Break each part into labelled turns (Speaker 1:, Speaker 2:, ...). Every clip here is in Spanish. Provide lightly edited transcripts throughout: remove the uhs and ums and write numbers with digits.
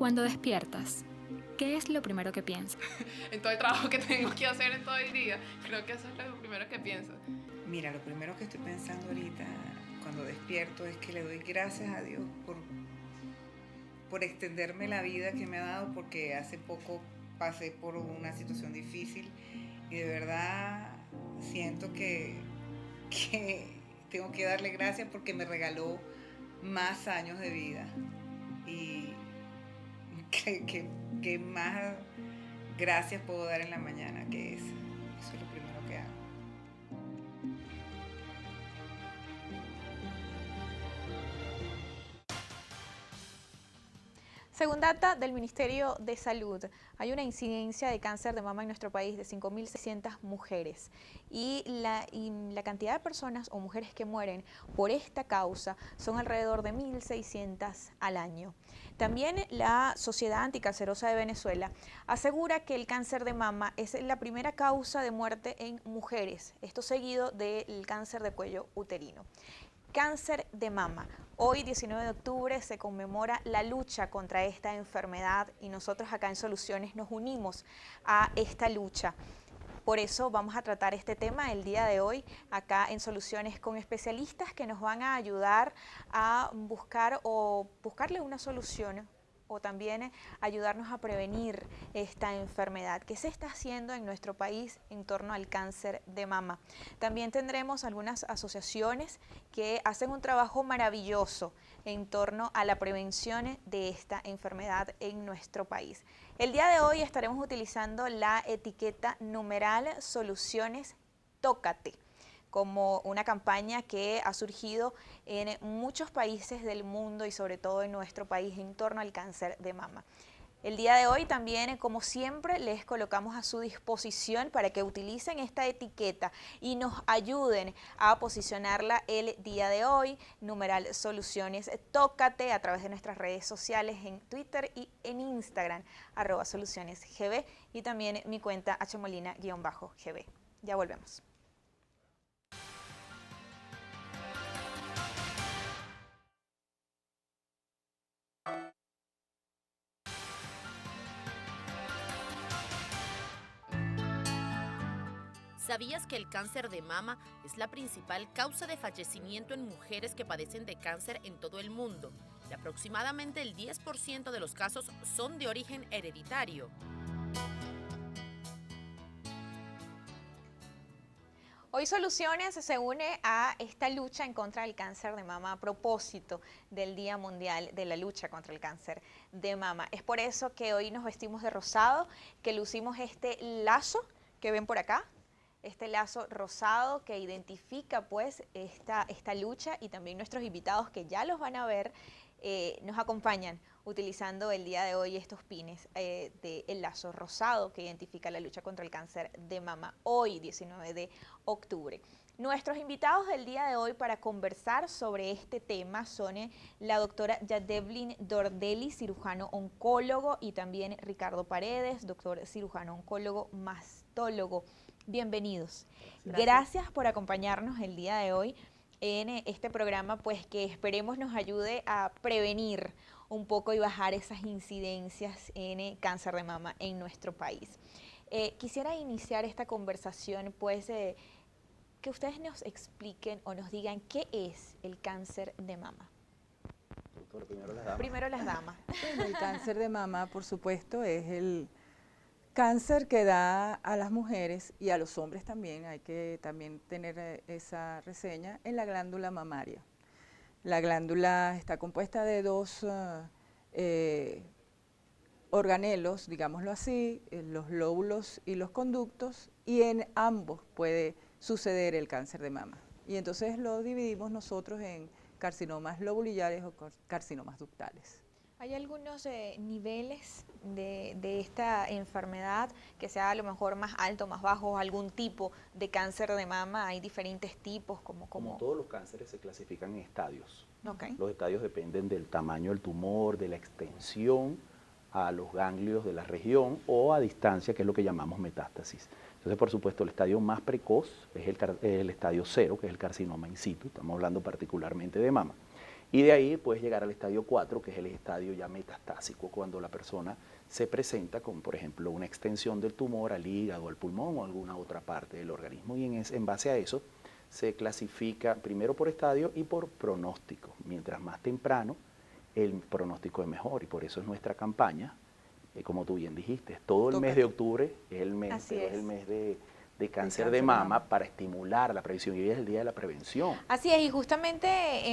Speaker 1: Cuando despiertas, ¿qué es lo primero que piensas?
Speaker 2: En todo el trabajo que tengo que hacer en todo el día, creo que eso es lo primero que pienso.
Speaker 3: Mira, lo primero que estoy pensando ahorita cuando despierto es que le doy gracias a Dios por extenderme la vida que me ha dado, porque hace poco pasé por una situación difícil y de verdad siento que tengo que darle gracias porque me regaló más años de vida y que más gracias puedo dar en la mañana que eso. Eso es lo primero que hago.
Speaker 4: Según data del Ministerio de Salud, hay una incidencia de cáncer de mama en nuestro país de 5.600 mujeres y la cantidad de personas o mujeres que mueren por esta causa son alrededor de 1.600 al año. También la Sociedad Anticancerosa de Venezuela asegura que el cáncer de mama es la primera causa de muerte en mujeres, esto seguido del cáncer de cuello uterino. Cáncer de mama. Hoy, 19 de octubre, se conmemora la lucha contra esta enfermedad y nosotros acá en Soluciones nos unimos a esta lucha. Por eso vamos a tratar este tema el día de hoy acá en Soluciones con especialistas que nos van a ayudar a buscarle una solución o también ayudarnos a prevenir esta enfermedad. ¿Qué se está haciendo en nuestro país en torno al cáncer de mama? También tendremos algunas asociaciones que hacen un trabajo maravilloso en torno a la prevención de esta enfermedad en nuestro país. El día de hoy estaremos utilizando la etiqueta numeral Soluciones Tócate, como una campaña que ha surgido en muchos países del mundo y sobre todo en nuestro país en torno al cáncer de mama. El día de hoy también, como siempre, les colocamos a su disposición para que utilicen esta etiqueta y nos ayuden a posicionarla el día de hoy, numeral Soluciones Tócate, a través de nuestras redes sociales en Twitter y en Instagram, @solucionesgb, y también mi cuenta hmolina_gb. Ya volvemos.
Speaker 5: ¿Sabías que el cáncer de mama es la principal causa de fallecimiento en mujeres que padecen de cáncer en todo el mundo? Y aproximadamente el 10% de los casos son de origen hereditario.
Speaker 4: Hoy Soluciones se une a esta lucha en contra del cáncer de mama a propósito del Día Mundial de la Lucha contra el Cáncer de Mama. Es por eso que hoy nos vestimos de rosado, que lucimos este lazo que ven por acá, este lazo rosado que identifica pues esta lucha, y también nuestros invitados que ya los van a ver nos acompañan utilizando el día de hoy estos pines del lazo rosado que identifica la lucha contra el cáncer de mama hoy 19 de octubre. Nuestros invitados del día de hoy para conversar sobre este tema son la doctora Yadevlin Dordelli, cirujano oncólogo, y también Ricardo Paredes, doctor cirujano oncólogo mastólogo. Bienvenidos. Gracias por acompañarnos el día de hoy en este programa, pues que esperemos nos ayude a prevenir un poco y bajar esas incidencias en cáncer de mama en nuestro país. Quisiera iniciar esta conversación pues que ustedes nos expliquen o nos digan qué es el cáncer de mama.
Speaker 6: Doctor, primero las damas.
Speaker 4: Primero las damas.
Speaker 7: Bueno, el cáncer de mama, por supuesto, es el cáncer que da a las mujeres y a los hombres también, hay que también tener esa reseña, en la glándula mamaria. La glándula está compuesta de dos organelos, digámoslo así, los lóbulos y los conductos, y en ambos puede suceder el cáncer de mama. Y entonces lo dividimos nosotros en carcinomas lobulillares o carcinomas ductales.
Speaker 4: ¿Hay algunos niveles de esta enfermedad que sea a lo mejor más alto, más bajo, algún tipo de cáncer de mama? ¿Hay diferentes tipos?
Speaker 6: Como todos los cánceres se clasifican en estadios.
Speaker 4: Okay.
Speaker 6: Los estadios dependen del tamaño del tumor, de la extensión a los ganglios de la región o a distancia, que es lo que llamamos metástasis. Entonces, por supuesto, el estadio más precoz es el estadio 0, que es el carcinoma in situ, estamos hablando particularmente de mama. Y de ahí puedes llegar al estadio 4, que es el estadio ya metastásico, cuando la persona se presenta con, por ejemplo, una extensión del tumor al hígado, al pulmón o alguna otra parte del organismo. Y en base a eso se clasifica primero por estadio y por pronóstico. Mientras más temprano, el pronóstico es mejor, y por eso es nuestra campaña, como tú bien dijiste, todo el mes de octubre es el mes,
Speaker 4: Así
Speaker 6: es
Speaker 4: es.
Speaker 6: el mes de cáncer de mama para estimular la prevención, y hoy es el día de la prevención.
Speaker 4: Así es, y justamente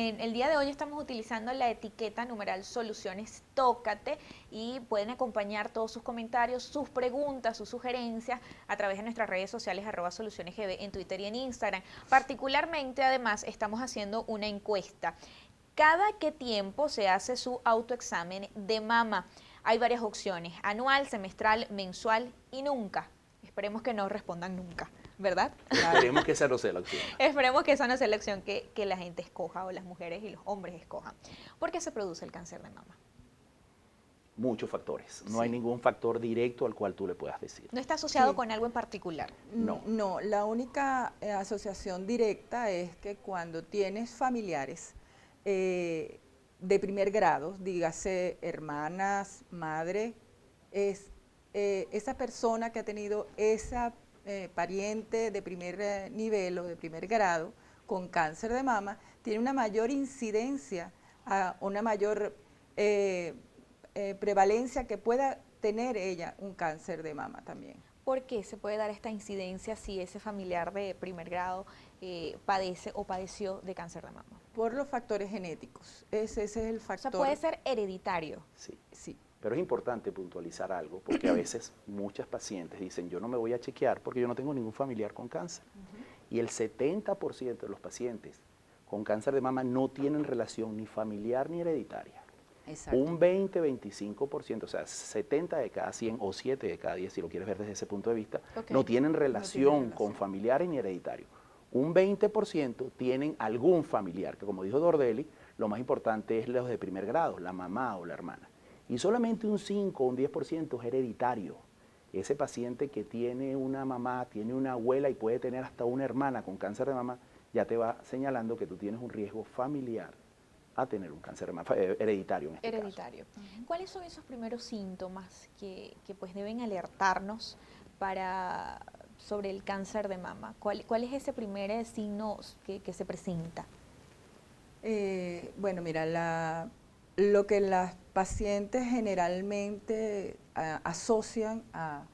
Speaker 4: en el día de hoy estamos utilizando la etiqueta numeral Soluciones Tócate, y pueden acompañar todos sus comentarios, sus preguntas, sus sugerencias a través de nuestras redes sociales @solucionesgb en Twitter y en Instagram. Particularmente, además, estamos haciendo una encuesta. ¿Cada qué tiempo se hace su autoexamen de mama? Hay varias opciones: anual, semestral, mensual y nunca. Esperemos que no respondan nunca, ¿verdad?
Speaker 6: Esperemos que esa no sea la opción.
Speaker 4: Esperemos que esa no sea la opción que la gente escoja, o las mujeres y los hombres escojan. ¿Por qué se produce el cáncer de mama?
Speaker 6: Muchos factores. No
Speaker 7: Sí.
Speaker 6: hay ningún factor directo al cual tú le puedas decir.
Speaker 4: ¿No está asociado
Speaker 7: Sí.
Speaker 4: con algo en particular?
Speaker 6: No.
Speaker 7: No, la única asociación directa es que cuando tienes familiares de primer grado, dígase hermanas, madre, esa persona que ha tenido esa pariente de primer nivel o de primer grado con cáncer de mama, tiene una mayor incidencia, una mayor prevalencia que pueda tener ella un cáncer de mama también.
Speaker 4: ¿Por qué se puede dar esta incidencia si ese familiar de primer grado padece o padeció de cáncer de mama?
Speaker 7: Por los factores genéticos. Ese es el
Speaker 4: O
Speaker 7: factor.
Speaker 4: sea, puede ser hereditario.
Speaker 6: Sí.
Speaker 7: Sí.
Speaker 6: Pero es importante puntualizar algo, porque a veces muchas pacientes dicen, yo no me voy a chequear porque yo no tengo ningún familiar con cáncer. Y el 70% de los pacientes con cáncer de mama no tienen relación ni familiar ni hereditaria.
Speaker 7: Exacto.
Speaker 6: Un 20-25%, o sea, 70 de cada 100 o 7 de cada 10, si lo quieres ver desde ese punto de vista,
Speaker 4: Ok.
Speaker 6: no tienen relación
Speaker 7: relación.
Speaker 6: con familiares ni hereditario. Un 20% tienen algún familiar, que como dijo Dordelli, lo más importante es los de primer grado, la mamá o la hermana. Y solamente un 5 o un 10% es hereditario. Ese paciente que tiene una mamá, tiene una abuela y puede tener hasta una hermana con cáncer de mama, ya te va señalando que tú tienes un riesgo familiar a tener un cáncer de mama, hereditario en este
Speaker 4: Hereditario. ¿Cuáles son esos primeros síntomas que pues deben alertarnos sobre el cáncer de mama? ¿Cuál es ese primer signo que se presenta?
Speaker 7: Bueno, mira, lo que las pacientes generalmente asocian a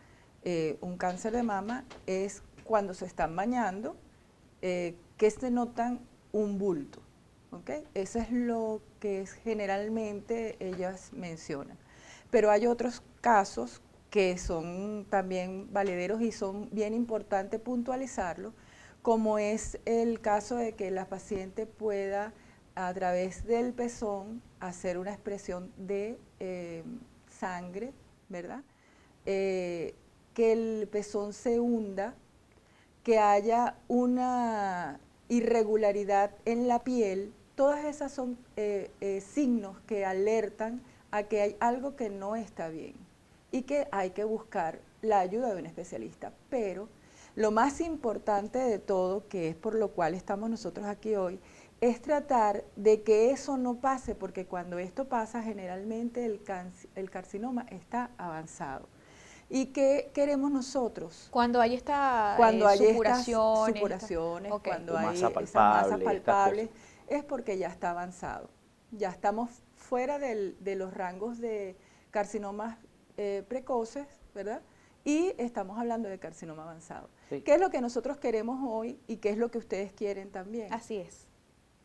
Speaker 7: un cáncer de mama es cuando se están bañando, que se notan un bulto. ¿Okay? Eso es lo que generalmente ellas mencionan. Pero hay otros casos que son también valederos y son bien importantes puntualizarlo, como es el caso de que la paciente pueda a través del pezón hacer una expresión de sangre, ¿verdad? Que el pezón se hunda, que haya una irregularidad en la piel. Todas esas son signos que alertan a que hay algo que no está bien y que hay que buscar la ayuda de un especialista. Pero lo más importante de todo, que es por lo cual estamos nosotros aquí hoy, es tratar de que eso no pase, porque cuando esto pasa, generalmente el carcinoma está avanzado. ¿Y qué queremos nosotros?
Speaker 4: Cuando hay estas
Speaker 7: Cuando hay
Speaker 4: supuraciones.
Speaker 7: estas supuraciones,
Speaker 4: Ok.
Speaker 7: cuando
Speaker 6: O
Speaker 7: hay
Speaker 6: masa
Speaker 7: esas masas
Speaker 6: palpable, estas
Speaker 7: palpables, es porque ya está avanzado. Ya estamos fuera de los rangos de carcinomas precoces, ¿verdad? Y estamos hablando de carcinoma avanzado.
Speaker 6: Sí.
Speaker 7: ¿Qué es lo que nosotros queremos hoy y qué es lo que ustedes quieren también?
Speaker 4: Así es.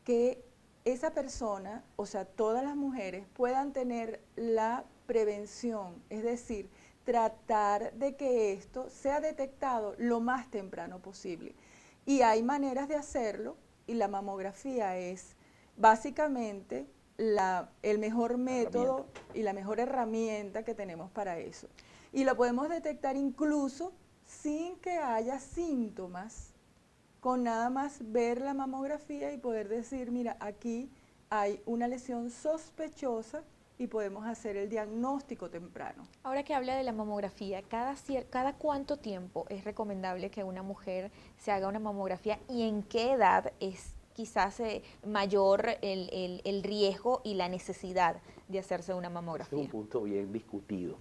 Speaker 7: Que esa persona, o sea, todas las mujeres puedan tener la prevención, es decir, tratar de que esto sea detectado lo más temprano posible. Y hay maneras de hacerlo, y la mamografía es básicamente el mejor método y la mejor herramienta que tenemos para eso. Y lo podemos detectar incluso sin que haya síntomas, con nada más ver la mamografía y poder decir, mira, aquí hay una lesión sospechosa y podemos hacer el diagnóstico temprano.
Speaker 4: Ahora que habla de la mamografía, ¿cada cuánto tiempo es recomendable que una mujer se haga una mamografía y en qué edad es quizás mayor el riesgo y la necesidad de hacerse una
Speaker 6: Este
Speaker 4: mamografía?
Speaker 6: es un punto bien discutido,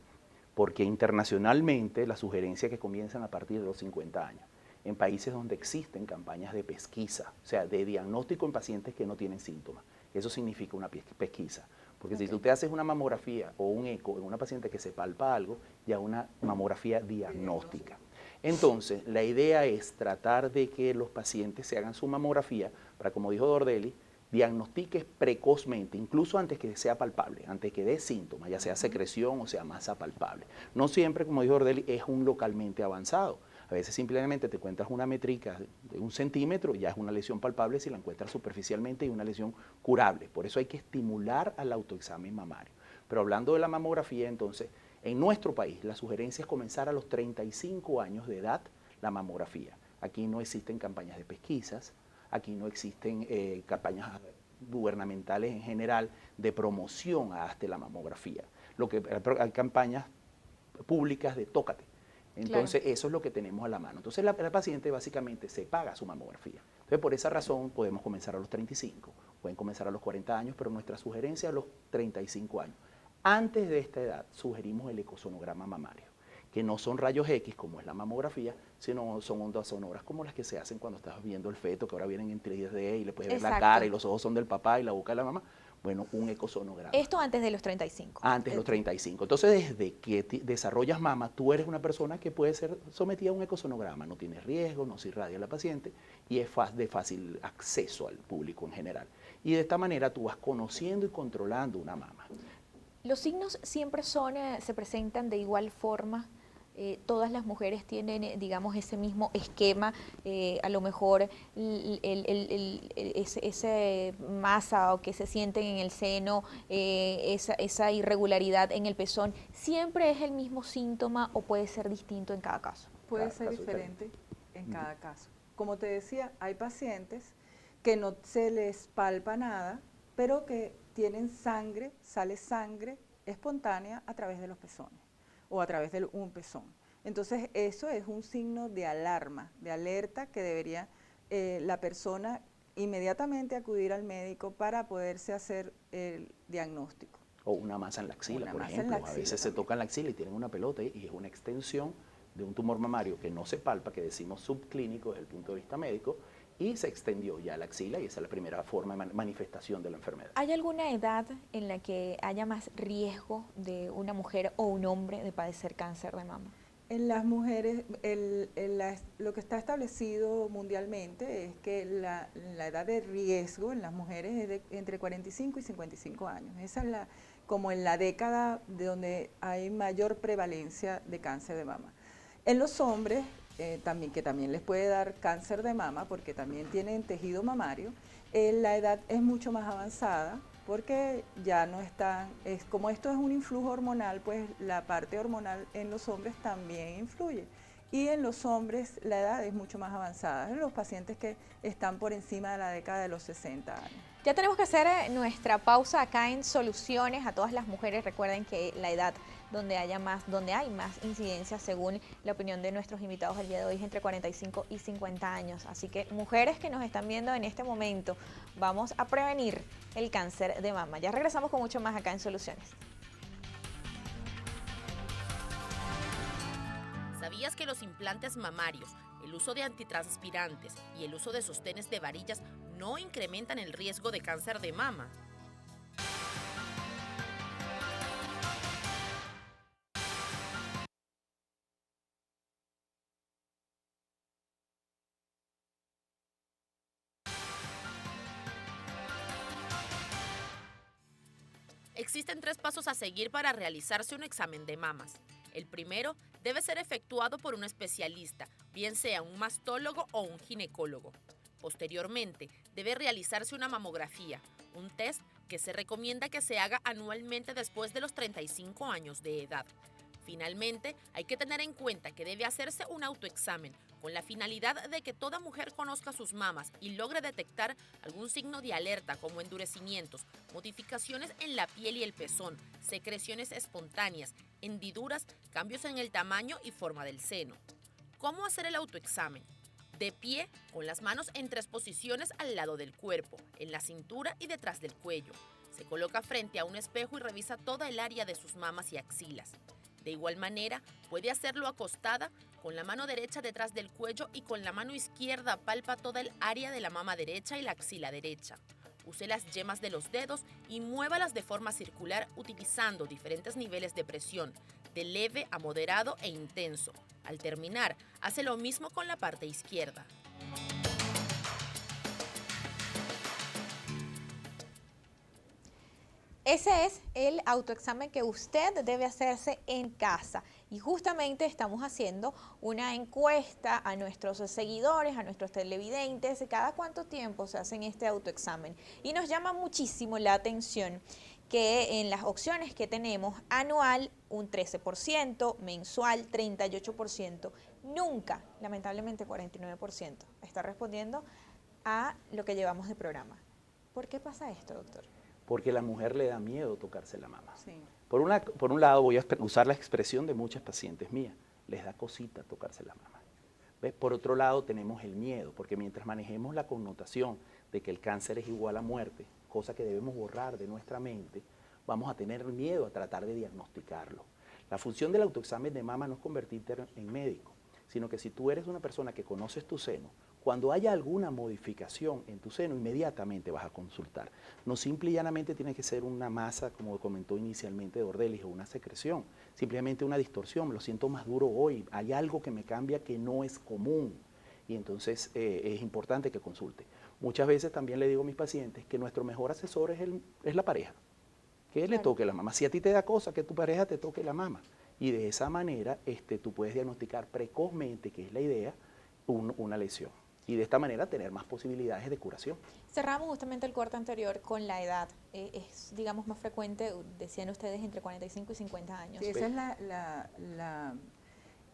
Speaker 6: porque internacionalmente las sugerencias que comienzan a partir de los 50 años, en países donde existen campañas de pesquisa, o sea, de diagnóstico en pacientes que no tienen síntomas. Eso significa una pesquisa, porque si tú te haces una mamografía o un eco en una paciente que se palpa algo, ya una mamografía diagnóstica. Entonces, la idea es tratar de que los pacientes se hagan su mamografía para, como dijo Dordelli, diagnostiques precozmente, incluso antes que sea palpable, antes que dé síntomas, ya sea secreción o sea masa palpable. No siempre, como dijo Dordelli, es un localmente avanzado. A veces simplemente te encuentras una métrica de 1 centímetro, ya es una lesión palpable si la encuentras superficialmente y una lesión curable. Por eso hay que estimular al autoexamen mamario. Pero hablando de la mamografía, entonces, en nuestro país la sugerencia es comenzar a los 35 años de edad la mamografía. Aquí no existen campañas de pesquisas, aquí no existen campañas gubernamentales en general de promoción hasta la mamografía. Hay campañas públicas de tócate. Entonces, claro, eso es lo que tenemos a la mano. Entonces, la paciente básicamente se paga su mamografía. Entonces, por esa razón, podemos comenzar a los 35, pueden comenzar a los 40 años, pero nuestra sugerencia a los 35 años. Antes de esta edad, sugerimos el ecosonograma mamario, que no son rayos X, como es la mamografía, sino son ondas sonoras como las que se hacen cuando estás viendo el feto, que ahora vienen en 3D y le puedes ver la cara y los ojos son del papá y la boca de la mamá. Bueno, un ecosonograma.
Speaker 4: Esto antes de los 35.
Speaker 6: Antes de los 35. Entonces, desde que desarrollas mama, tú eres una persona que puede ser sometida a un ecosonograma. No tienes riesgo, no se irradia a la paciente y es de fácil acceso al público en general. Y de esta manera tú vas conociendo y controlando una mama.
Speaker 4: ¿Los signos siempre se presentan de igual forma? Todas las mujeres tienen, digamos, ese mismo esquema, a lo mejor esa masa o que se sienten en el seno, esa irregularidad en el pezón, ¿siempre es el mismo síntoma o puede ser distinto en cada caso?
Speaker 7: Puede ser diferente en cada caso. Como te decía, hay pacientes que no se les palpa nada, pero que tienen sangre, sale sangre espontánea a través de los pezones o a través de un pezón. Entonces eso es un signo de alarma, de alerta que debería la persona inmediatamente acudir al médico para poderse hacer el diagnóstico.
Speaker 6: O una masa en la axila, por ejemplo. A veces se tocan la axila y tienen una pelota y es una extensión de un tumor mamario que no se palpa, que decimos subclínico desde el punto de vista médico, y se extendió ya la axila y esa es la primera forma de manifestación de la enfermedad.
Speaker 4: ¿Hay alguna edad en la que haya más riesgo de una mujer o un hombre de padecer cáncer de mama?
Speaker 7: En las mujeres, lo que está establecido mundialmente es que la edad de riesgo en las mujeres es de entre 45 y 55 años. Esa es como en la década de donde hay mayor prevalencia de cáncer de mama. En los hombres, que también les puede dar cáncer de mama porque también tienen tejido mamario, la edad es mucho más avanzada porque ya no están, como esto es un influjo hormonal, pues la parte hormonal en los hombres también influye. Y en los hombres la edad es mucho más avanzada, en los pacientes que están por encima de la década de los 60 años.
Speaker 4: Ya tenemos que hacer nuestra pausa acá en Soluciones. A todas las mujeres recuerden que la edad donde hay más incidencia, según la opinión de nuestros invitados el día de hoy, es entre 45 y 50 años. Así que mujeres que nos están viendo en este momento, vamos a prevenir el cáncer de mama. Ya regresamos con mucho más acá en Soluciones.
Speaker 5: ¿Sabías que los implantes mamarios, el uso de antitranspirantes y el uso de sostenes de varillas no incrementan el riesgo de cáncer de mama? Existen 3 pasos a seguir para realizarse un examen de mamas. El primero debe ser efectuado por un especialista, bien sea un mastólogo o un ginecólogo. Posteriormente, debe realizarse una mamografía, un test que se recomienda que se haga anualmente después de los 35 años de edad. Finalmente, hay que tener en cuenta que debe hacerse un autoexamen con la finalidad de que toda mujer conozca sus mamas y logre detectar algún signo de alerta como endurecimientos, modificaciones en la piel y el pezón, secreciones espontáneas, hendiduras, cambios en el tamaño y forma del seno. ¿Cómo hacer el autoexamen? De pie, con las manos en 3 posiciones al lado del cuerpo, en la cintura y detrás del cuello. Se coloca frente a un espejo y revisa toda el área de sus mamas y axilas. De igual manera, puede hacerlo acostada, con la mano derecha detrás del cuello y con la mano izquierda palpa toda el área de la mama derecha y la axila derecha. Use las yemas de los dedos y muévalas de forma circular utilizando diferentes niveles de presión, de leve a moderado e intenso. Al terminar, hace lo mismo con la parte izquierda.
Speaker 4: Ese es el autoexamen que usted debe hacerse en casa y justamente estamos haciendo una encuesta a nuestros seguidores, a nuestros televidentes, cada cuánto tiempo se hacen este autoexamen y nos llama muchísimo la atención que en las opciones que tenemos anual un 13%, mensual 38%, nunca, lamentablemente 49% está respondiendo a lo que llevamos de programa. ¿Por qué pasa esto, doctor?
Speaker 6: Porque a la mujer le da miedo tocarse la mama.
Speaker 7: Sí.
Speaker 6: Por un lado, voy a usar la expresión de muchas pacientes mías, les da cosita tocarse la mama. ¿Ves? Por otro lado, tenemos el miedo, porque mientras manejemos la connotación de que el cáncer es igual a muerte, cosa que debemos borrar de nuestra mente, vamos a tener miedo a tratar de diagnosticarlo. La función del autoexamen de mama no es convertirte en médico, sino que si tú eres una persona que conoces tu seno, cuando haya alguna modificación en tu seno, inmediatamente vas a consultar. No simple y llanamente tiene que ser una masa, como comentó inicialmente Dordelis, o una secreción, simplemente una distorsión, me lo siento más duro hoy, hay algo que me cambia que no es común, y entonces es importante que consulte. Muchas veces también le digo a mis pacientes que nuestro mejor asesor es la pareja, que él le toque la mama. Si a ti te da cosa, que tu pareja te toque la mama, y de esa manera tú puedes diagnosticar precozmente, que es la idea, una lesión. Y de esta manera tener más posibilidades de curación.
Speaker 4: Cerramos justamente el corte anterior con la edad. Es, digamos, más frecuente, decían ustedes, entre 45 y 50 años.
Speaker 7: Sí, esa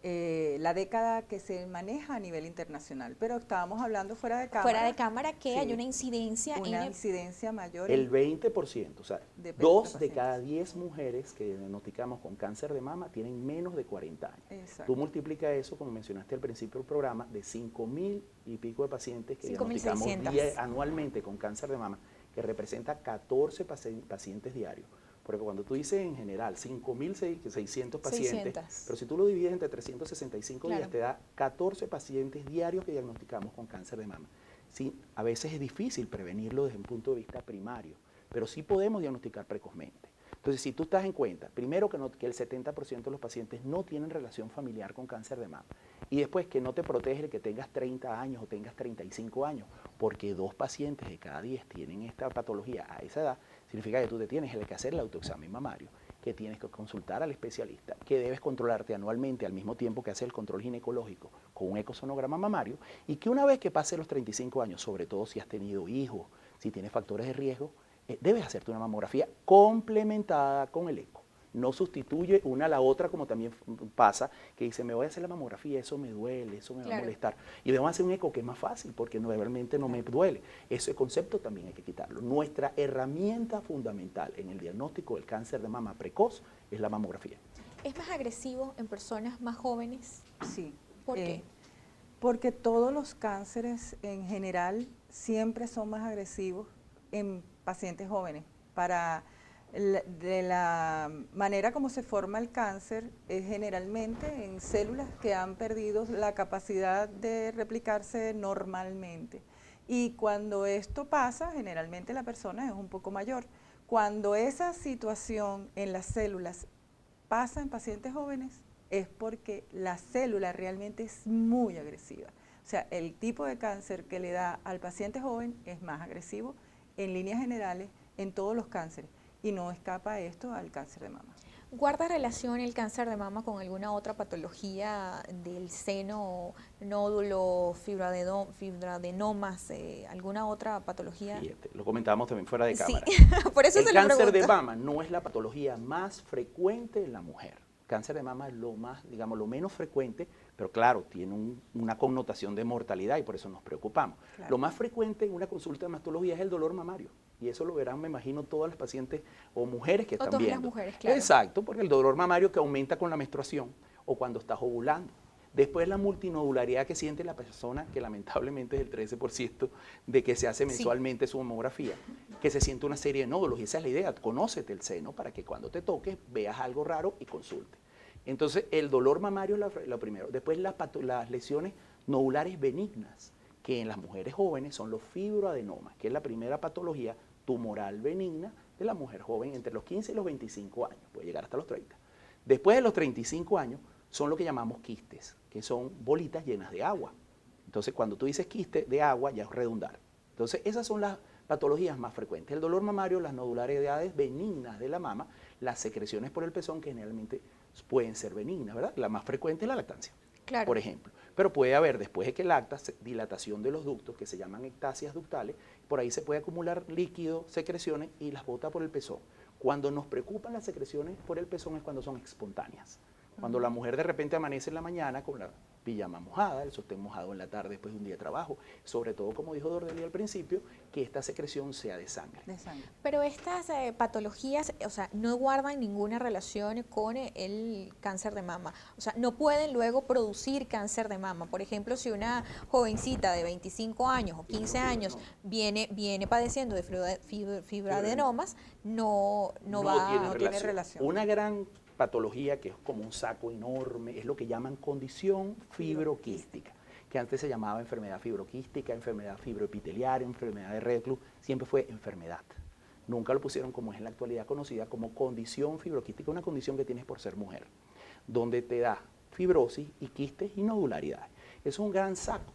Speaker 7: es la década que se maneja a nivel internacional, pero estábamos hablando fuera de cámara.
Speaker 4: Fuera de cámara que
Speaker 7: Sí,
Speaker 4: hay una incidencia
Speaker 7: incidencia mayor.
Speaker 6: El 20%, o sea,
Speaker 7: Depende
Speaker 6: 2
Speaker 7: de
Speaker 6: de
Speaker 7: pacientes.
Speaker 6: cada 10 mujeres que diagnosticamos con cáncer de mama tienen menos de 40 años.
Speaker 7: Exacto.
Speaker 6: Tú multiplica eso, como mencionaste al principio del programa, de 5.000 y pico de pacientes que
Speaker 4: 5.600.
Speaker 6: diagnosticamos anualmente con cáncer de mama, que representa 14 pacientes diarios. Porque cuando tú dices en general 5.600 pacientes,
Speaker 4: 600.
Speaker 6: pero si tú lo divides entre 365 días,
Speaker 4: Claro.
Speaker 6: te da 14 pacientes diarios que diagnosticamos con cáncer de mama. Sí, a veces es difícil prevenirlo desde un punto de vista primario, pero sí podemos diagnosticar precozmente. Entonces, si tú estás en cuenta, primero que el 70% de los pacientes no tienen relación familiar con cáncer de mama, y después que no te protege el que tengas 30 años o tengas 35 años, porque 2 pacientes de cada 10 tienen esta patología a esa edad, significa que tú te tienes que hacer el autoexamen mamario, que tienes que consultar al especialista, que debes controlarte anualmente al mismo tiempo que hacer el control ginecológico con un ecosonograma mamario, y que una vez que pase los 35 años, sobre todo si has tenido hijos, si tienes factores de riesgo, debes hacerte una mamografía complementada con el eco. No sustituye una a la otra, como también pasa, que dice, me voy a hacer la mamografía, eso me duele, eso me va a molestar. Y debemos hacer un eco que es más fácil, porque realmente no me duele. Ese concepto también hay que quitarlo. Nuestra herramienta fundamental en el diagnóstico del cáncer de mama precoz es la mamografía.
Speaker 4: ¿Es más agresivo en personas más jóvenes?
Speaker 7: Sí.
Speaker 4: ¿Por qué?
Speaker 7: Porque todos los cánceres en general siempre son más agresivos en pacientes jóvenes. De la manera como se forma el cáncer es generalmente en células que han perdido la capacidad de replicarse normalmente. Y cuando esto pasa, generalmente la persona es un poco mayor. Cuando esa situación en las células pasa en pacientes jóvenes, es porque la célula realmente es muy agresiva. O sea, el tipo de cáncer que le da al paciente joven es más agresivo en líneas generales en todos los cánceres y no escapa esto al cáncer de mama.
Speaker 4: ¿Guarda relación el cáncer de mama con alguna otra patología del seno, nódulo, fibroadenomas, alguna otra patología?
Speaker 6: Fíjate, lo comentábamos también fuera de cámara.
Speaker 4: Sí, por eso
Speaker 6: el
Speaker 4: se lo
Speaker 6: cáncer de
Speaker 4: pregunto.
Speaker 6: mama no es la patología más frecuente en la mujer. Cáncer de mama es lo más, digamos, lo menos frecuente, pero claro, tiene una connotación de mortalidad y por eso nos preocupamos.
Speaker 7: Claro.
Speaker 6: Lo más frecuente en una consulta de mastología es el dolor mamario. Y eso lo verán, me imagino, todas las pacientes o mujeres que están
Speaker 4: todas las
Speaker 6: viendo.
Speaker 4: mujeres, claro.
Speaker 6: Exacto, porque el dolor mamario que aumenta con la menstruación o cuando estás ovulando. Después la multinodularidad que siente la persona, que lamentablemente es el 13% de que se hace mensualmente su mamografía, que se siente una serie de nódulos. Y esa es la idea, conócete el seno para que cuando te toques veas algo raro y consulte. Entonces el dolor mamario es lo primero. Después las lesiones nodulares benignas, que en las mujeres jóvenes son los fibroadenomas, que es la primera patología tumoral benigna de la mujer joven entre los 15 y los 25 años, puede llegar hasta los 30. Después de los 35 años son lo que llamamos quistes, que son bolitas llenas de agua. Entonces, cuando tú dices quiste de agua, ya es redundar. Entonces, esas son las patologías más frecuentes. El dolor mamario, las nodularidades benignas de la mama, las secreciones por el pezón, que generalmente pueden ser benignas, ¿verdad? La más frecuente es la lactancia, por ejemplo. Pero puede haber, después de que lactas, dilatación de los ductos, que se llaman ectasias ductales. Por ahí se puede acumular líquido, secreciones, y las bota por el pezón. Cuando nos preocupan las secreciones por el pezón es cuando son espontáneas. Cuando la mujer de repente amanece en la mañana con la pijama mojada, el sostén mojado en la tarde después de un día de trabajo, sobre todo, como dijo Dordelli al principio, que esta secreción sea de sangre.
Speaker 4: Pero estas patologías, o sea, no guardan ninguna relación con el cáncer de mama. O sea, no pueden luego producir cáncer de mama. Por ejemplo, si una jovencita de 25 años o 15 años viene padeciendo de fibroadenomas, no tiene relación.
Speaker 6: Una gran patología que es como un saco enorme, es lo que llaman condición fibroquística, que antes se llamaba enfermedad fibroquística, enfermedad fibroepiteliaria, enfermedad de Reclus, siempre fue enfermedad. Nunca lo pusieron como es en la actualidad conocida como condición fibroquística, una condición que tienes por ser mujer, donde te da fibrosis y quistes y nodularidades. Es un gran saco,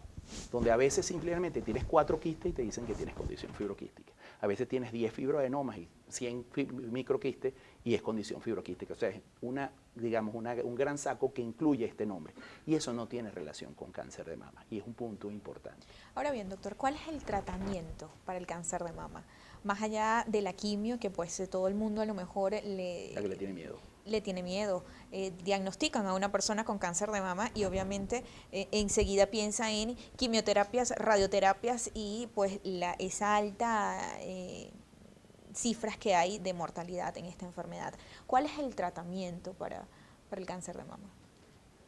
Speaker 6: donde a veces simplemente tienes 4 quistes y te dicen que tienes condición fibroquística. A veces tienes 10 fibroadenomas y 100 microquistes y es condición fibroquística. O sea, es un gran saco que incluye este nombre. Y eso no tiene relación con cáncer de mama y es un punto importante.
Speaker 4: Ahora bien, doctor, ¿cuál es el tratamiento para el cáncer de mama? Más allá de la quimio, que pues todo el mundo a lo mejor
Speaker 6: La que le tiene miedo.
Speaker 4: Diagnostican a una persona con cáncer de mama y obviamente enseguida piensa en quimioterapias, radioterapias y pues esa alta cifras que hay de mortalidad en esta enfermedad. ¿Cuál es el tratamiento para el cáncer de mama?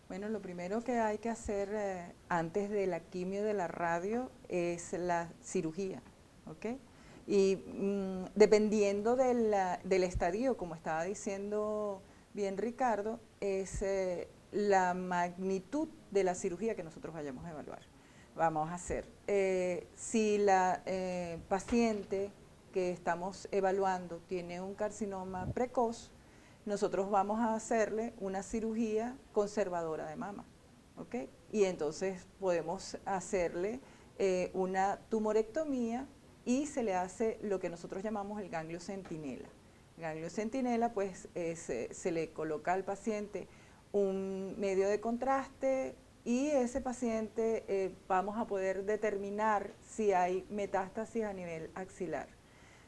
Speaker 7: Bueno, lo primero que hay que hacer antes de la quimio, de la radio, es la cirugía, ¿ok? Y dependiendo del estadio, como estaba diciendo bien Ricardo, es la magnitud de la cirugía que nosotros vayamos a evaluar. Vamos a hacer. Si la paciente que estamos evaluando tiene un carcinoma precoz, nosotros vamos a hacerle una cirugía conservadora de mama, ¿ok? Y entonces podemos hacerle una tumorectomía y se le hace lo que nosotros llamamos el ganglio centinela. El ganglio centinela, pues, se le coloca al paciente un medio de contraste y ese paciente vamos a poder determinar si hay metástasis a nivel axilar.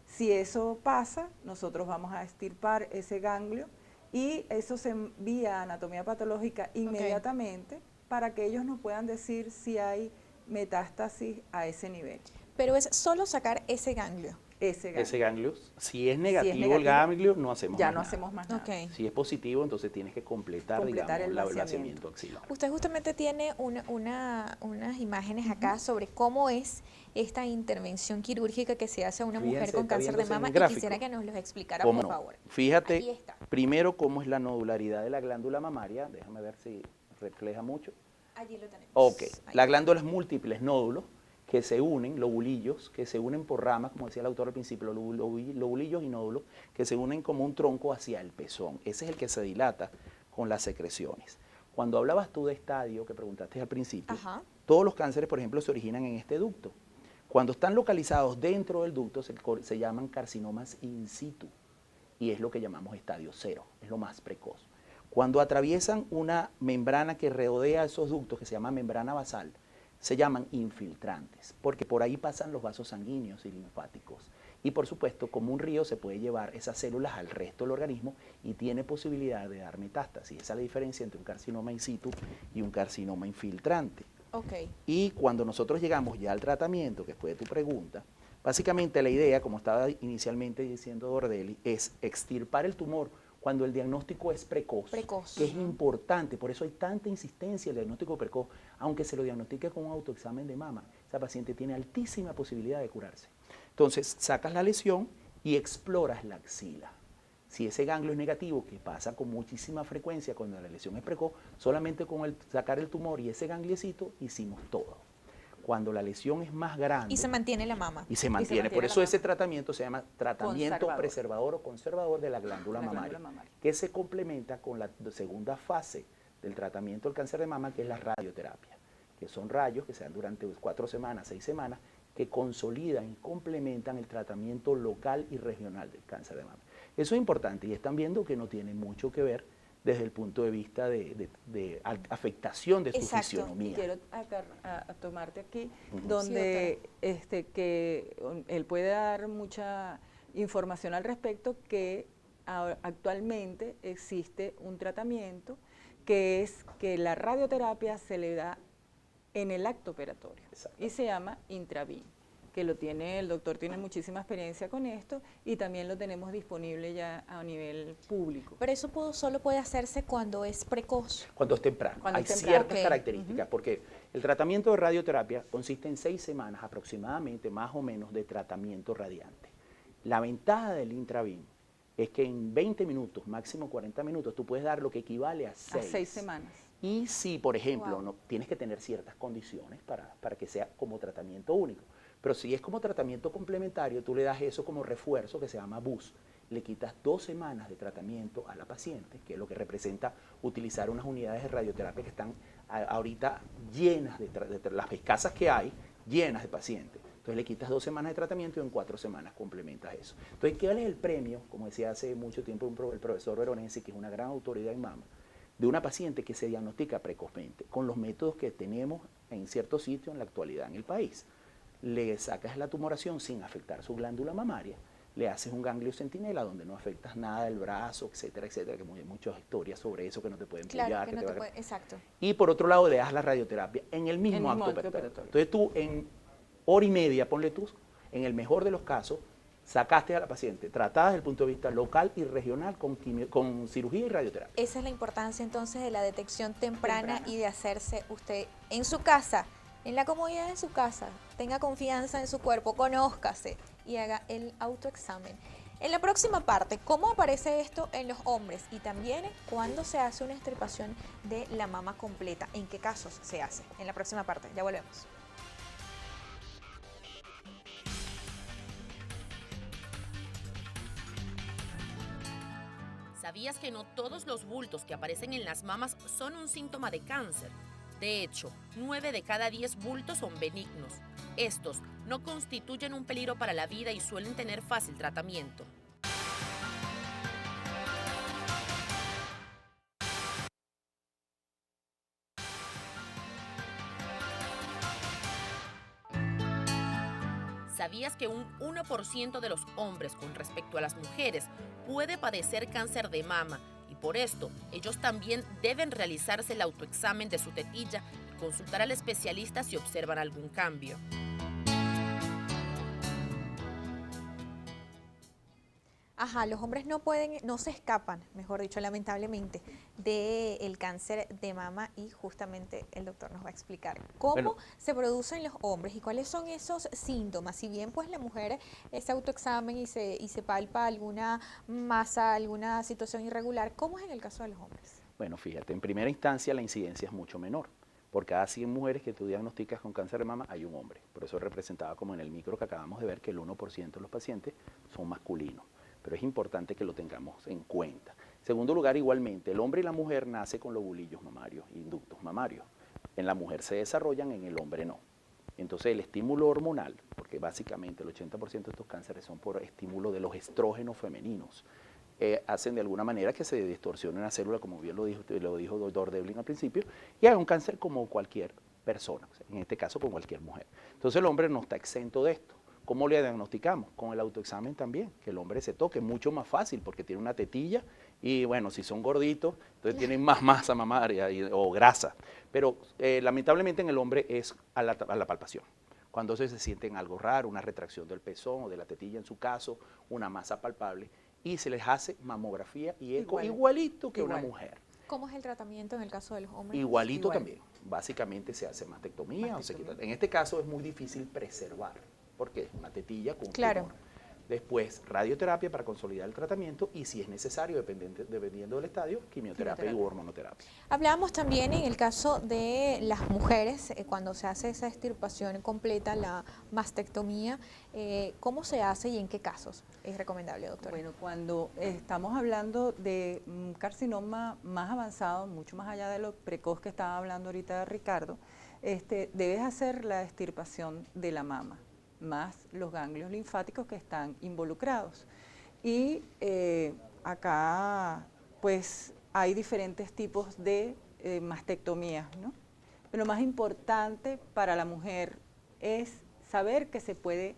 Speaker 7: Si eso pasa, nosotros vamos a extirpar ese ganglio y eso se envía a anatomía patológica inmediatamente para que ellos nos puedan decir si hay metástasis a ese nivel.
Speaker 4: Pero es solo sacar ese ganglio.
Speaker 6: Ese ganglio, si es negativo el ganglio, no hacemos
Speaker 7: ya
Speaker 6: más
Speaker 7: no
Speaker 6: nada.
Speaker 7: hacemos más nada.
Speaker 4: Okay.
Speaker 6: Si es positivo, entonces tienes que completar digamos, el vaciamiento axilar.
Speaker 4: Usted justamente tiene unas imágenes acá sobre cómo es esta intervención quirúrgica que se hace a una mujer con cáncer de mama y quisiera que nos los explicara, por favor.
Speaker 6: Fíjate primero cómo es la nodularidad de la glándula mamaria, déjame ver si refleja mucho.
Speaker 4: Allí lo tenemos.
Speaker 6: Ok,
Speaker 4: Ahí.
Speaker 6: la glándula es múltiples nódulos que se unen, lobulillos, que se unen por ramas, como decía el autor al principio, lobulillos y nódulos, que se unen como un tronco hacia el pezón. Ese es el que se dilata con las secreciones. Cuando hablabas tú de estadio, que preguntaste al principio, todos los cánceres, por ejemplo, se originan en este ducto. Cuando están localizados dentro del ducto, se llaman carcinomas in situ, y es lo que llamamos estadio 0, es lo más precoz. Cuando atraviesan una membrana que rodea esos ductos, que se llama membrana basal, se llaman infiltrantes, porque por ahí pasan los vasos sanguíneos y linfáticos. Y por supuesto, como un río se puede llevar esas células al resto del organismo y tiene posibilidad de dar metástasis. Esa es la diferencia entre un carcinoma in situ y un carcinoma infiltrante.
Speaker 4: Okay.
Speaker 6: Y cuando nosotros llegamos ya al tratamiento, que fue tu pregunta, básicamente la idea, como estaba inicialmente diciendo Dordelli, es extirpar el tumor cuando el diagnóstico es precoz,
Speaker 4: Precoz.
Speaker 6: que es importante, por eso hay tanta insistencia en el diagnóstico precoz, aunque se lo diagnostique con un autoexamen de mama, esa paciente tiene altísima posibilidad de curarse. Entonces, sacas la lesión y exploras la axila. Si ese ganglio es negativo, que pasa con muchísima frecuencia cuando la lesión es precoz, solamente con sacar el tumor y ese gangliecito hicimos todo. Cuando la lesión es más grande...
Speaker 4: Y se mantiene la mama.
Speaker 6: Y se mantiene. Por eso ese tratamiento se llama tratamiento
Speaker 7: Conservador.
Speaker 6: preservador o conservador de la glándula mamaria, que se complementa con la segunda fase del tratamiento del cáncer de mama, que es la radioterapia, que son rayos que se dan durante 4 semanas, 6 semanas, que consolidan y complementan el tratamiento local y regional del cáncer de mama. Eso es importante y están viendo que no tiene mucho que ver desde el punto de vista de afectación de su
Speaker 4: Exacto.
Speaker 6: fisionomía.
Speaker 7: Y quiero a tomarte aquí,
Speaker 6: Ujú.
Speaker 7: donde que él puede dar mucha información al respecto, que actualmente existe un tratamiento que es que la radioterapia se le da en el acto operatorio.
Speaker 6: Exacto.
Speaker 7: Y se llama Intravin, que lo tiene, el doctor tiene muchísima experiencia con esto y también lo tenemos disponible ya a nivel público.
Speaker 4: Pero eso solo puede hacerse cuando es precoz.
Speaker 6: Cuando es temprano.
Speaker 7: Cuando
Speaker 6: Hay
Speaker 7: es temprano.
Speaker 6: ciertas
Speaker 4: Ok.
Speaker 6: características, porque el tratamiento de radioterapia consiste en 6 semanas aproximadamente, más o menos, de tratamiento radiante. La ventaja del Intravin es que en 20 minutos, máximo 40 minutos, tú puedes dar lo que equivale a 6.
Speaker 7: A 6 semanas.
Speaker 6: Y si, por ejemplo,
Speaker 4: Wow.
Speaker 6: no, tienes que tener ciertas condiciones para que sea como tratamiento único. Pero si es como tratamiento complementario, tú le das eso como refuerzo que se llama BUS. Le quitas 2 semanas de tratamiento a la paciente, que es lo que representa utilizar unas unidades de radioterapia que están ahorita llenas de las escasas que hay, llenas de pacientes. Entonces le quitas 2 semanas de tratamiento y en 4 semanas complementas eso. Entonces, ¿qué es el premio? Como decía hace mucho tiempo el profesor Veronesi, que es una gran autoridad en mama, de una paciente que se diagnostica precozmente, con los métodos que tenemos en ciertos sitios en la actualidad en el país. Le sacas la tumoración sin afectar su glándula mamaria, le haces un ganglio centinela donde no afectas nada del brazo, etcétera, etcétera, que hay muchas historias sobre eso que no te pueden
Speaker 4: Claro,
Speaker 6: pullar.
Speaker 4: que no
Speaker 6: te
Speaker 4: te
Speaker 6: va a-
Speaker 4: puede, exacto.
Speaker 6: Y por otro lado le das la radioterapia en el mismo acto operatorio. Entonces tú en hora y media, ponle tú, en el mejor de los casos, sacaste a la paciente tratada desde el punto de vista local y regional con cirugía y radioterapia.
Speaker 4: Esa es la importancia entonces de la detección temprana y de hacerse usted en su casa, en la comodidad de su casa, tenga confianza en su cuerpo, conózcase y haga el autoexamen. En la próxima parte, ¿cómo aparece esto en los hombres? Y también cuándo se hace una extirpación de la mama completa, en qué casos se hace. En la próxima parte, ya volvemos.
Speaker 5: ¿Sabías que no todos los bultos que aparecen en las mamas son un síntoma de cáncer? De hecho, 9 de cada 10 bultos son benignos. Estos no constituyen un peligro para la vida y suelen tener fácil tratamiento. ¿Sabías que un 1% de los hombres con respecto a las mujeres puede padecer cáncer de mama? Y por esto, ellos también deben realizarse el autoexamen de su tetilla y consultar al especialista si observan algún cambio.
Speaker 4: Ajá, los hombres no pueden, no se escapan, mejor dicho, lamentablemente, del cáncer de mama y justamente el doctor nos va a explicar cómo
Speaker 6: Bueno.
Speaker 4: se producen los hombres y cuáles son esos síntomas. Si bien pues la mujer ese autoexamen y se palpa alguna masa, alguna situación irregular, ¿cómo es en el caso de los hombres?
Speaker 6: Bueno, fíjate, en primera instancia la incidencia es mucho menor. Por cada 100 mujeres que tú diagnosticas con cáncer de mama hay un hombre. Por eso representaba como en el micro que acabamos de ver que el 1% de los pacientes son masculinos. Pero es importante que lo tengamos en cuenta. En segundo lugar, igualmente, el hombre y la mujer nace con los bulillos mamarios y ductos mamarios. En la mujer se desarrollan, en el hombre no. Entonces el estímulo hormonal, porque básicamente el 80% de estos cánceres son por estímulo de los estrógenos femeninos, hacen de alguna manera que se distorsione una célula, como bien lo dijo el doctor Devlin al principio, y haga un cáncer como cualquier persona, o sea, en este caso con cualquier mujer. Entonces el hombre no está exento de esto. ¿Cómo le diagnosticamos? Con el autoexamen también, que el hombre se toque, mucho más fácil porque tiene una tetilla y bueno, si son gorditos, entonces tienen más masa mamaria o grasa. Pero lamentablemente en el hombre es a la palpación. Cuando se sienten algo raro, una retracción del pezón o de la tetilla en su caso, una masa palpable. y se les hace mamografía y eco
Speaker 7: Igual.
Speaker 6: igualito que una
Speaker 7: Igual.
Speaker 6: mujer.
Speaker 4: ¿Cómo es el tratamiento en el caso de los hombres?
Speaker 6: Igualito
Speaker 7: Igual.
Speaker 6: también. Básicamente se hace mastectomía.
Speaker 7: Mastectomía.
Speaker 6: En este caso es muy difícil preservar, porque es una tetilla con un
Speaker 4: Claro.
Speaker 6: tumor. Después, radioterapia para consolidar el tratamiento y, si es necesario, dependiendo del estadio, quimioterapia u hormonoterapia.
Speaker 4: Hablábamos también en el caso de las mujeres, cuando se hace esa extirpación completa, la mastectomía, ¿cómo se hace y en qué casos es recomendable, doctora?
Speaker 7: Bueno, cuando estamos hablando de un carcinoma más avanzado, mucho más allá de lo precoz que estaba hablando ahorita Ricardo, debes hacer la extirpación de la mama, más los ganglios linfáticos que están involucrados. Y acá, pues, hay diferentes tipos de mastectomías, ¿no? Pero lo más importante para la mujer es saber que se puede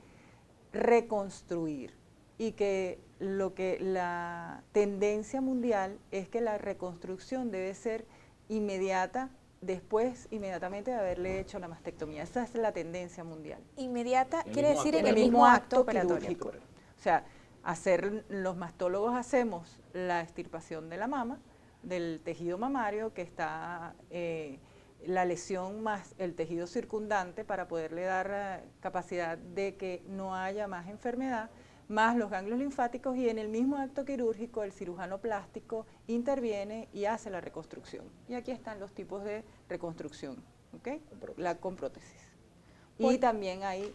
Speaker 7: reconstruir y que la tendencia mundial es que la reconstrucción debe ser inmediata, inmediatamente de haberle hecho la mastectomía. Esa es la tendencia mundial.
Speaker 4: Inmediata
Speaker 6: El
Speaker 4: quiere
Speaker 6: mismo
Speaker 4: decir
Speaker 6: acto
Speaker 4: en el
Speaker 7: quirúrgico.
Speaker 4: mismo acto operatorio.
Speaker 7: quirúrgico. O sea, los mastólogos hacemos la extirpación de la mama, del tejido mamario, que está la lesión más el tejido circundante para poderle dar capacidad de que no haya más enfermedad, más los ganglios linfáticos, y en el mismo acto quirúrgico el cirujano plástico interviene y hace la reconstrucción. Y aquí están los tipos de reconstrucción, ¿ok? Con prótesis. Y también hay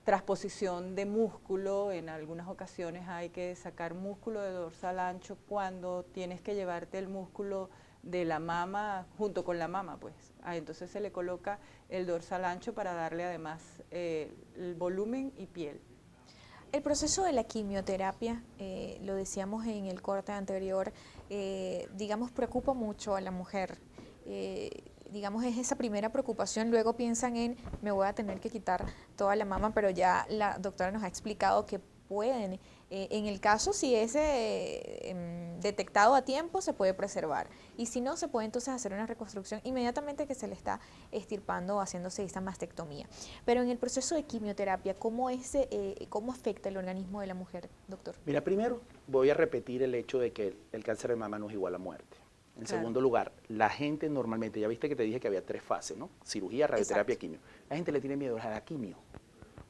Speaker 7: transposición de músculo. En algunas ocasiones hay que sacar músculo de dorsal ancho cuando tienes que llevarte el músculo de la mama junto con la mama, pues. Entonces se le coloca el dorsal ancho para darle además el volumen y piel.
Speaker 4: El proceso de la quimioterapia, lo decíamos en el corte anterior, digamos, preocupa mucho a la mujer. Digamos, es esa primera preocupación, luego piensan en, me voy a tener que quitar toda la mama, pero ya la doctora nos ha explicado que pueden, en el caso si es detectado a tiempo, se puede preservar, y si no, se puede entonces hacer una reconstrucción inmediatamente que se le está extirpando o haciéndose esta mastectomía. Pero en el proceso de quimioterapia, ¿cómo afecta el organismo de la mujer, doctor?
Speaker 6: Mira, primero voy a repetir el hecho de que el cáncer de mama no es igual a muerte. En segundo lugar, la gente normalmente, ya viste que te dije que había 3 fases, ¿no? Cirugía, radioterapia, quimio. La gente le tiene miedo a la quimio.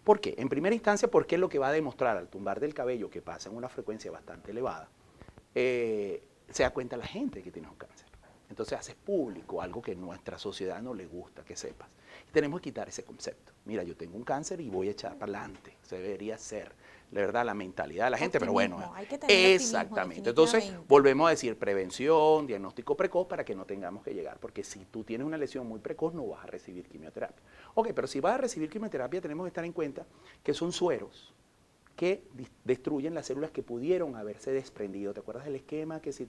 Speaker 6: ¿Por qué? En primera instancia, porque es lo que va a demostrar al tumbar del cabello, que pasa en una frecuencia bastante elevada, se da cuenta la gente que tienes un cáncer. Entonces haces público algo que a nuestra sociedad no le gusta que sepas. Y tenemos que quitar ese concepto. Mira, yo tengo un cáncer y voy a echar para adelante. Se debería ser, la verdad, la mentalidad de la gente, pero bueno.
Speaker 4: Hay que tener
Speaker 6: Exactamente. Entonces, volvemos a decir prevención, diagnóstico precoz, para que no tengamos que llegar. Porque si tú tienes una lesión muy precoz, no vas a recibir quimioterapia. Ok, pero si vas a recibir quimioterapia, tenemos que estar en cuenta que son sueros que destruyen las células que pudieron haberse desprendido. ¿Te acuerdas del esquema que si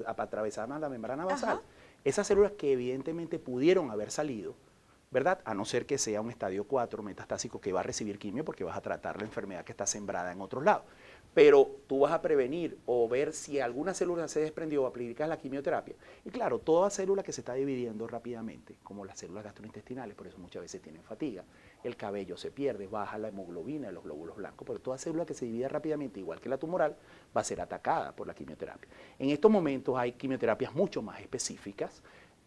Speaker 6: atravesaban la membrana basal? Esas células que evidentemente pudieron haber salido, ¿verdad? A no ser que sea un estadio 4 metastásico que va a recibir quimio, porque vas a tratar la enfermedad que está sembrada en otros lados. Pero tú vas a prevenir o ver si alguna célula se desprendió o aplicas la quimioterapia. Y claro, toda célula que se está dividiendo rápidamente, como las células gastrointestinales, por eso muchas veces tienen fatiga, el cabello se pierde, baja la hemoglobina de los glóbulos blancos, pero toda célula que se divide rápidamente, igual que la tumoral, va a ser atacada por la quimioterapia. En estos momentos hay quimioterapias mucho más específicas,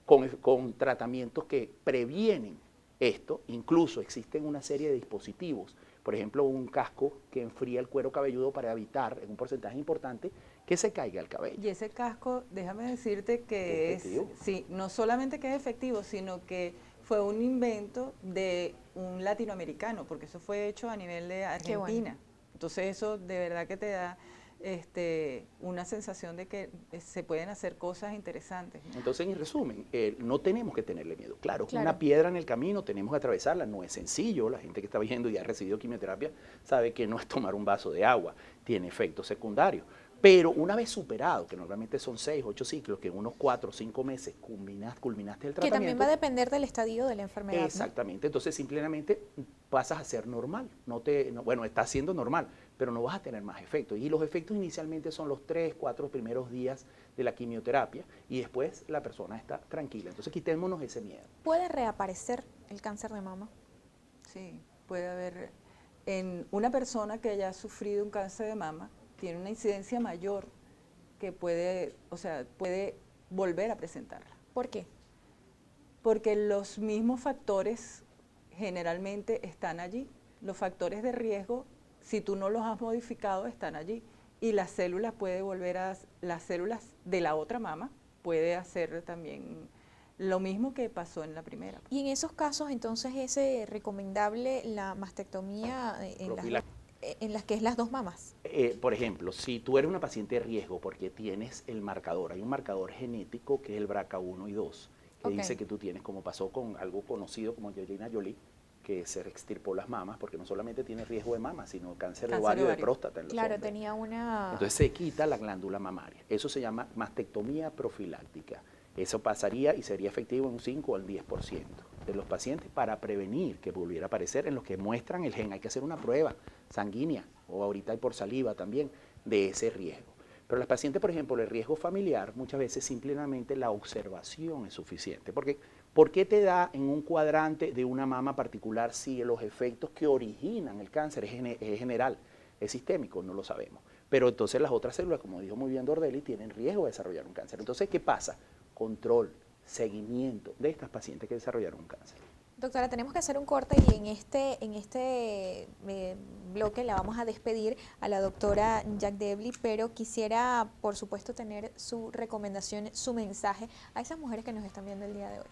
Speaker 6: con tratamientos que previenen esto. Incluso existen una serie de dispositivos, por ejemplo, un casco que enfría el cuero cabelludo para evitar, en un porcentaje importante, que se caiga el cabello.
Speaker 7: Y ese casco, déjame decirte que
Speaker 6: ¿Es efectivo?
Speaker 7: sí, no solamente que es efectivo, sino que fue un invento de un latinoamericano, porque eso fue hecho a nivel de Argentina.
Speaker 4: bueno.
Speaker 7: Entonces eso de verdad que te da una sensación de que se pueden hacer cosas interesantes, ¿no?
Speaker 6: Entonces, en resumen, no tenemos que tenerle miedo. Claro,
Speaker 4: Claro.
Speaker 6: una piedra en el camino, tenemos que atravesarla, no es sencillo. La gente que está viendo y ha recibido quimioterapia sabe que no es tomar un vaso de agua, tiene efectos secundarios. Pero una vez superado, que normalmente son 6, 8 ciclos, que en unos 4 o 5 meses culminaste el tratamiento.
Speaker 4: Que también va a depender del estadio de la enfermedad, ¿no?
Speaker 6: Exactamente, entonces simplemente pasas a ser normal. Bueno, estás siendo normal, pero no vas a tener más efectos. Y los efectos inicialmente son los 3, 4 primeros días de la quimioterapia y después la persona está tranquila. Entonces quitémonos ese miedo.
Speaker 4: ¿Puede reaparecer el cáncer de mama?
Speaker 7: Sí, puede haber en una persona que haya sufrido un cáncer de mama tiene una incidencia mayor que puede volver a presentarla.
Speaker 4: ¿Por qué?
Speaker 7: Porque los mismos factores generalmente están allí. Los factores de riesgo, si tú no los has modificado, están allí. Y las células las células de la otra mama puede hacer también lo mismo que pasó en la primera.
Speaker 4: Y en esos casos, entonces, ¿es recomendable la mastectomía en las que es las dos mamas?
Speaker 6: Por ejemplo, si tú eres una paciente de riesgo porque tienes el marcador, hay un marcador genético que es el BRCA1 y 2, que dice que tú tienes, como pasó con algo conocido como Angelina Jolie, que se extirpó las mamas, porque no solamente tiene riesgo de mama, sino cáncer de ovario de próstata en los hombres.
Speaker 4: Tenía una...
Speaker 6: Entonces se quita la glándula mamaria. Eso se llama mastectomía profiláctica. Eso pasaría y sería efectivo en un 5 al 10% de los pacientes para prevenir que volviera a aparecer en los que muestran el gen. Hay que hacer una prueba sanguínea, o ahorita hay por saliva también, de ese riesgo. Pero las pacientes, por ejemplo, el riesgo familiar, muchas veces simplemente la observación es suficiente. Porque, ¿por qué te da en un cuadrante de una mama particular si los efectos que originan el cáncer es general, es sistémico? No lo sabemos. Pero entonces las otras células, como dijo muy bien Dordelli, tienen riesgo de desarrollar un cáncer. Entonces, ¿qué pasa? Control, seguimiento de estas pacientes que desarrollaron un cáncer.
Speaker 4: Doctora, tenemos que hacer un corte y en este bloque la vamos a despedir a la doctora Jack Devlin, pero quisiera, por supuesto, tener su recomendación, su mensaje a esas mujeres que nos están viendo el día de hoy.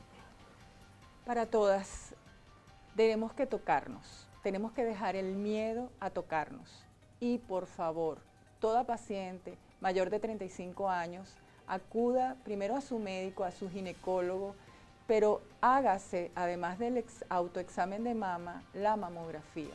Speaker 7: Para todas, tenemos que tocarnos, tenemos que dejar el miedo a tocarnos. Y por favor, toda paciente mayor de 35 años, acuda primero a su médico, a su ginecólogo, pero hágase, además del autoexamen de mama, la mamografía.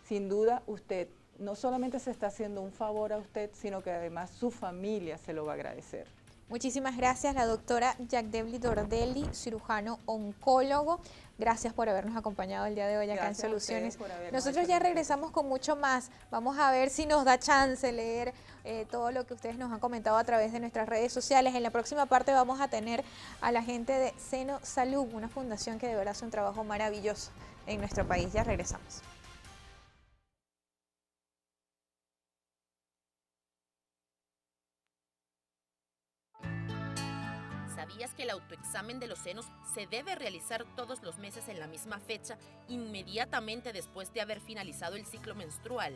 Speaker 7: Sin duda, usted no solamente se está haciendo un favor a usted, sino que además su familia se lo va a agradecer.
Speaker 4: Muchísimas gracias, la doctora Jack Devlin Dordelli, cirujano oncólogo. Gracias por habernos acompañado el día de hoy acá en Soluciones. Nosotros ya regresamos con mucho más. Vamos a ver si nos da chance leer todo lo que ustedes nos han comentado a través de nuestras redes sociales. En la próxima parte vamos a tener a la gente de Seno Salud, una fundación que de verdad hace un trabajo maravilloso en nuestro país. Ya regresamos.
Speaker 5: ¿Sabías que el autoexamen de los senos se debe realizar todos los meses en la misma fecha, inmediatamente después de haber finalizado el ciclo menstrual?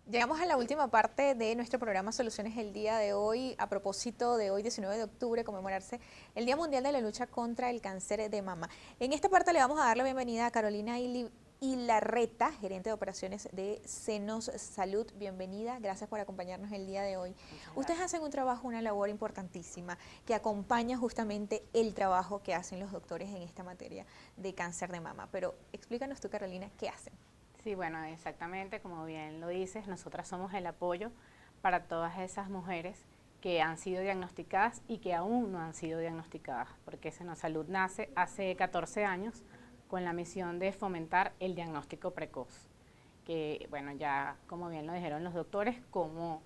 Speaker 4: Llegamos a la última parte de nuestro programa Soluciones el día de hoy. A propósito de hoy, 19 de octubre, conmemorarse el Día Mundial de la Lucha contra el Cáncer de Mama. En esta parte le vamos a dar la bienvenida a Carolina Ilarreta, gerente de operaciones de Senos Salud. Bienvenida, gracias por acompañarnos el día de hoy. Ustedes hacen un trabajo, una labor importantísima que acompaña justamente el trabajo que hacen los doctores en esta materia de cáncer de mama. Pero explícanos tú, Carolina, ¿qué hacen?
Speaker 8: Sí, bueno, exactamente, como bien lo dices, nosotras somos el apoyo para todas esas mujeres que han sido diagnosticadas y que aún no han sido diagnosticadas, porque Seno Salud nace hace 14 años con la misión de fomentar el diagnóstico precoz, que bueno, ya como bien lo dijeron los doctores, cómo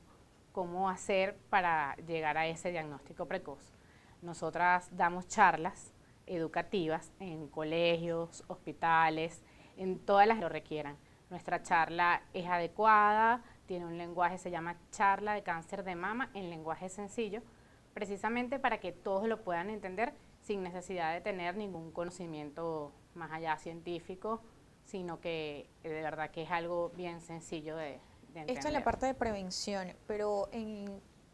Speaker 8: hacer para llegar a ese diagnóstico precoz. Nosotras damos charlas educativas en colegios, hospitales, en todas las que lo requieran. Nuestra charla es adecuada, tiene un lenguaje, se llama charla de cáncer de mama en lenguaje sencillo, precisamente para que todos lo puedan entender sin necesidad de tener ningún conocimiento más allá científico, sino que de verdad que es algo bien sencillo de entender.
Speaker 4: Esto es la parte de prevención, pero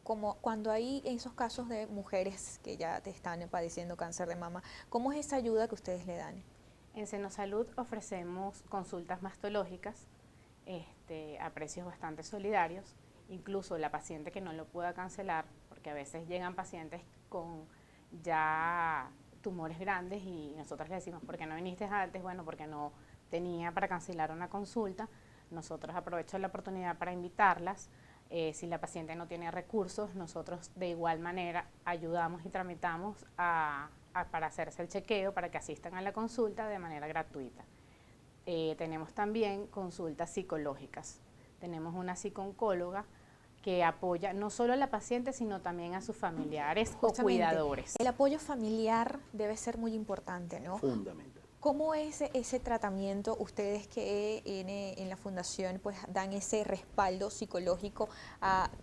Speaker 4: como cuando hay esos casos de mujeres que ya te están padeciendo cáncer de mama, ¿cómo es esa ayuda que ustedes le dan?
Speaker 8: En Seno Salud ofrecemos consultas mastológicas a precios bastante solidarios, incluso la paciente que no lo pueda cancelar, porque a veces llegan pacientes con ya tumores grandes y nosotros le decimos, ¿por qué no viniste antes? Bueno, porque no tenía para cancelar una consulta. Nosotros aprovecho la oportunidad para invitarlas. Si la paciente no tiene recursos, nosotros de igual manera ayudamos y tramitamos para hacerse el chequeo, para que asistan a la consulta de manera gratuita. tenemos también consultas psicológicas. Tenemos una psicooncóloga que apoya no solo a la paciente, sino también a sus familiares o
Speaker 4: Justamente,
Speaker 8: cuidadores.
Speaker 4: el apoyo familiar debe ser muy importante, ¿no?
Speaker 6: Fundamental.
Speaker 4: ¿Cómo es ese tratamiento? Ustedes que en la fundación pues dan ese respaldo psicológico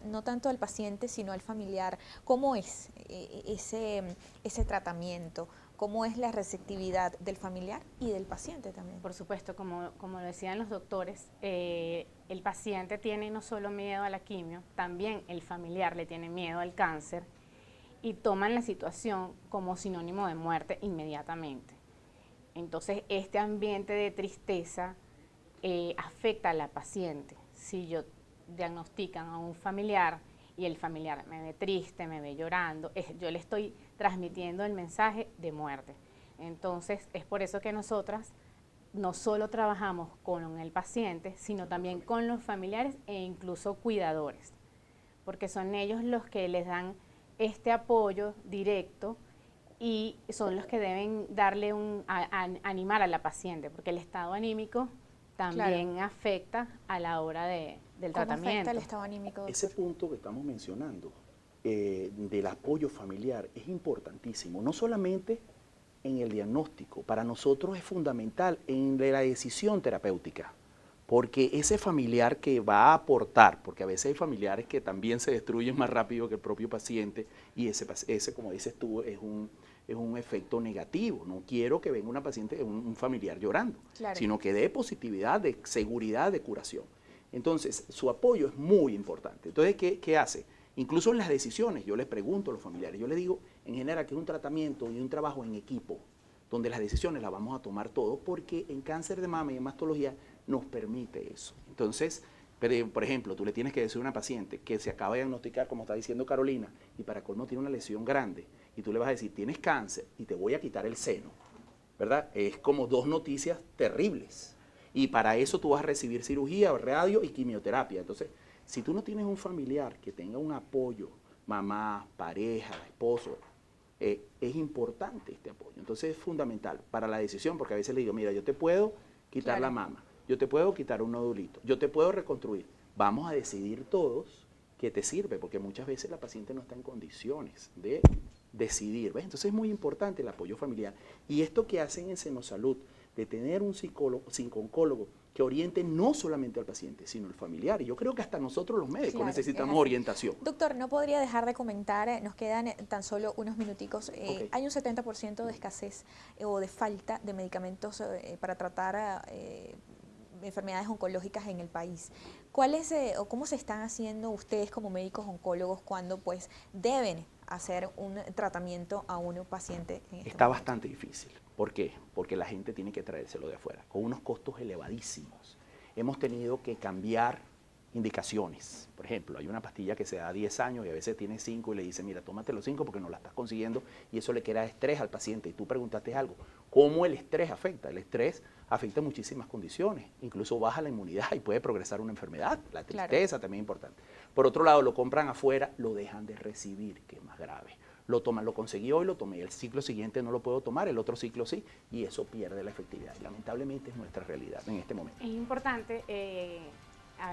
Speaker 4: no tanto al paciente sino al familiar. ¿Cómo es ese tratamiento? ¿Cómo es la receptividad del familiar y del paciente también?
Speaker 8: Por supuesto, como lo decían los doctores, el paciente tiene no solo miedo a la quimio, también el familiar le tiene miedo al cáncer y toman la situación como sinónimo de muerte inmediatamente. Entonces, este ambiente de tristeza afecta a la paciente. Si yo diagnostican a un familiar y el familiar me ve triste, me ve llorando, yo le estoy transmitiendo el mensaje de muerte. Entonces, es por eso que nosotras no solo trabajamos con el paciente, sino también con los familiares e incluso cuidadores, porque son ellos los que les dan este apoyo directo y son los que deben darle animar a la paciente, porque el estado anímico también afecta a la hora del tratamiento.
Speaker 4: ¿Cómo afecta el estado anímico, doctor?
Speaker 6: Ese punto que estamos mencionando del apoyo familiar es importantísimo, no solamente en el diagnóstico, para nosotros es fundamental en la decisión terapéutica, porque ese familiar que va a aportar, porque a veces hay familiares que también se destruyen más rápido que el propio paciente y ese como dices tú, es un efecto negativo. No quiero que venga una paciente, un familiar llorando, sino que dé positividad, de seguridad, de curación. Entonces, su apoyo es muy importante. Entonces, ¿qué hace? Incluso en las decisiones, yo les pregunto a los familiares, yo les digo, en general, que es un tratamiento y un trabajo en equipo, donde las decisiones las vamos a tomar todos, porque en cáncer de mama y en mastología nos permite eso. Entonces, por ejemplo, tú le tienes que decir a una paciente que se acaba de diagnosticar, como está diciendo Carolina, y para colmo tiene una lesión grande, y tú le vas a decir, tienes cáncer y te voy a quitar el seno, ¿verdad? Es como dos noticias terribles. Y para eso tú vas a recibir cirugía, radio y quimioterapia. Entonces, si tú no tienes un familiar que tenga un apoyo, mamá, pareja, esposo, es importante este apoyo. Entonces es fundamental para la decisión, porque a veces le digo, mira, yo te puedo quitar la mama, yo te puedo quitar un nodulito, yo te puedo reconstruir. Vamos a decidir todos qué te sirve, porque muchas veces la paciente no está en condiciones de decidir, ¿ves? Entonces es muy importante el apoyo familiar. Y esto que hacen en Senosalud, de tener un psicooncólogo que oriente no solamente al paciente, sino al familiar. Y yo creo que hasta nosotros los médicos necesitamos orientación.
Speaker 4: Doctor, no podría dejar de comentar, nos quedan tan solo unos minuticos. Hay un 70% de escasez o de falta de medicamentos para tratar enfermedades oncológicas en el país. ¿Cuál es o cómo se están haciendo ustedes como médicos oncólogos cuando pues deben hacer un tratamiento a un paciente en este
Speaker 6: Está
Speaker 4: momento?
Speaker 6: bastante difícil. ¿Por qué? Porque la gente tiene que traérselo de afuera, con unos costos elevadísimos. Hemos tenido que cambiar indicaciones. Por ejemplo, hay una pastilla que se da 10 años y a veces tiene 5 y le dice, mira, tómate los 5 porque no la estás consiguiendo y eso le crea estrés al paciente. Y tú preguntaste algo, ¿cómo el estrés afecta? El estrés afecta muchísimas condiciones, incluso baja la inmunidad y puede progresar una enfermedad. La tristeza también es importante. Por otro lado, lo compran afuera, lo dejan de recibir, que es más grave. Lo toman, lo conseguí hoy, lo tomé, el ciclo siguiente no lo puedo tomar, el otro ciclo sí, y eso pierde la efectividad. Y lamentablemente es nuestra realidad en este momento.
Speaker 8: Es importante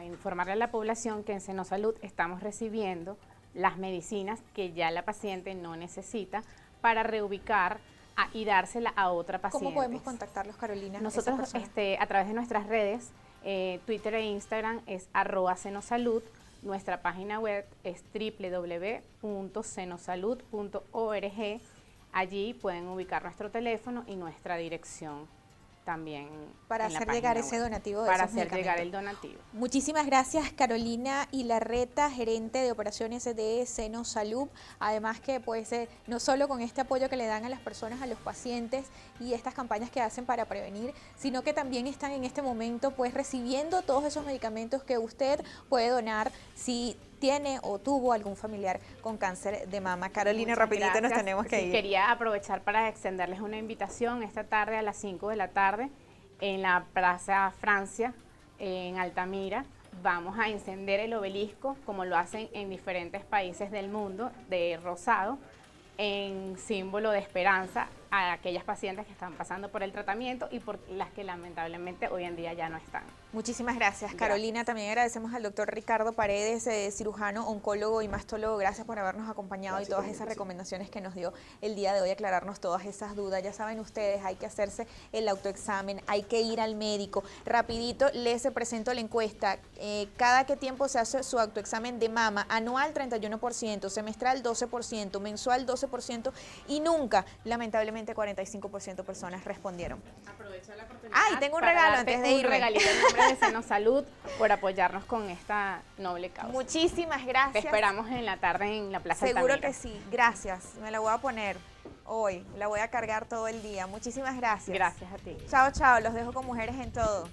Speaker 8: informarle a la población que en Senosalud estamos recibiendo las medicinas que ya la paciente no necesita para reubicar y dársela a otra paciente.
Speaker 4: ¿Cómo podemos contactarlos, Carolina?
Speaker 8: Nosotros a través de nuestras redes, Twitter e Instagram es @Senosalud. Nuestra página web es www.senosalud.org. Allí pueden ubicar nuestro teléfono y nuestra dirección también.
Speaker 4: Para hacer llegar ese donativo de
Speaker 8: Para
Speaker 4: esos
Speaker 8: hacer llegar el
Speaker 4: medicamentos.
Speaker 8: donativo.
Speaker 4: Muchísimas gracias, Carolina Ilarreta, gerente de operaciones de Senosalud. Además que pues no solo con este apoyo que le dan a las personas, a los pacientes y estas campañas que hacen para prevenir, sino que también están en este momento pues recibiendo todos esos medicamentos que usted puede donar si tiene o tuvo algún familiar con cáncer de mama. Carolina,
Speaker 8: Muchas
Speaker 4: rapidito
Speaker 8: gracias.
Speaker 4: nos tenemos que ir.
Speaker 8: Quería aprovechar para extenderles una invitación esta tarde a las 5 de la tarde en la Plaza Francia, en Altamira. Vamos a encender el obelisco, como lo hacen en diferentes países del mundo, de rosado, en símbolo de esperanza a aquellas pacientes que están pasando por el tratamiento y por las que lamentablemente hoy en día ya no están.
Speaker 4: Muchísimas gracias, Carolina. También agradecemos al doctor Ricardo Paredes, cirujano, oncólogo y mastólogo. Gracias por habernos acompañado y todas esas recomendaciones que nos dio el día de hoy, aclararnos todas esas dudas. Ya saben ustedes, hay que hacerse el autoexamen, hay que ir al médico. Rapidito les presento la encuesta. Cada qué tiempo se hace su autoexamen de mama, anual 31%, semestral 12%, mensual 12% y nunca, lamentablemente 45% de personas respondieron.
Speaker 8: Aprovecho la oportunidad.
Speaker 4: Ay, tengo un regalo antes de irme.
Speaker 8: Un regalito en nombre de Seno Salud por apoyarnos con esta noble causa.
Speaker 4: Muchísimas gracias.
Speaker 8: Te esperamos en la tarde en la Plaza
Speaker 4: Seguro
Speaker 8: Altamira.
Speaker 4: que sí, gracias. Me la voy a poner hoy, la voy a cargar todo el día. Muchísimas gracias.
Speaker 8: Gracias a ti.
Speaker 4: Chao, chao, los dejo con Mujeres en Todo.